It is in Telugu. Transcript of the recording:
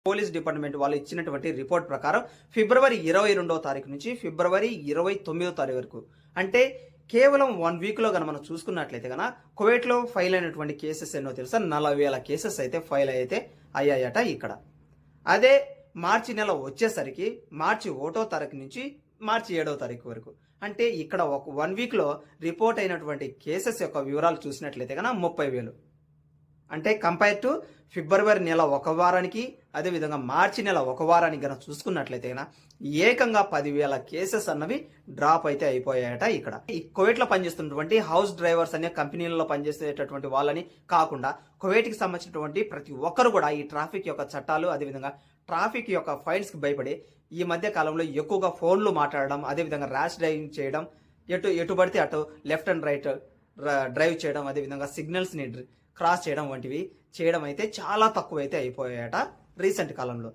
పోలీస్ డిపార్ట్మెంట్ వాళ్ళు ఇచ్చినటువంటి రిపోర్ట్ ప్రకారం ఫిబ్రవరి 22వ తారీఖు నుంచి ఫిబ్రవరి 29వ తారీఖు వరకు అంటే కేవలం 1 వీక్ లో గన మనం చూసుకున్నట్లయితే గన కువైట్ లో ఫైల్ అయినటువంటి కేసెస్ ఎన్నో తెలుసా 40,000 కేసెస్ అయితే ఫైల్ అయితే అయ్యాయట ఇక్కడ. అదే మార్చి నెల వచ్చేసరికి మార్చి 1వ తారీఖు నుంచి మార్చి 7వ తారీఖు వరకు అంటే ఇక్కడ ఒక 1 వీక్ లో రిపోర్ట్ అయినటువంటి కేసెస్ యొక్క వివరాలు చూసినట్లయితే గన 30,000 అంటే కంపేర్ టు ఫిబ్రవరి నెల ఒక వారానికి అదేవిధంగా మార్చి నెల ఒక వారానికి గన చూసుకున్నట్లయితే గన ఏకంగా 10,000 కేసెస్ అన్నవి డ్రాప్ అయితే అయిపోయాయట ఇక్కడ. ఈ కువైట్ లో పనిచేస్తున్నటువంటి హౌస్ డ్రైవర్స్ అనే కంపెనీలలో పనిచేసేటటువంటి వాళ్ళని కాకుండా కువైట్ కి సంబంధించినటువంటి ప్రతి ఒక్కరు కూడా ఈ ట్రాఫిక్ యొక్క చట్టాలు అదేవిధంగా ట్రాఫిక్ యొక్క ఫైన్స్ కి భయపడి ఈ మధ్య కాలంలో ఎక్కువగా ఫోన్లు మాట్లాడడం అదేవిధంగా ర్యాష్ డ్రైవింగ్ చేయడం ఎటు పడితే అటు లెఫ్ట్ అండ్ రైట్ డ్రైవ్ చేయడం అదేవిధంగా సిగ్నల్స్ ని క్రాస్ చేయడం వంటివి చేయడం అయితే చాలా తక్కువ అయితే అయిపోయాయట రీసెంట్ కాలంలో.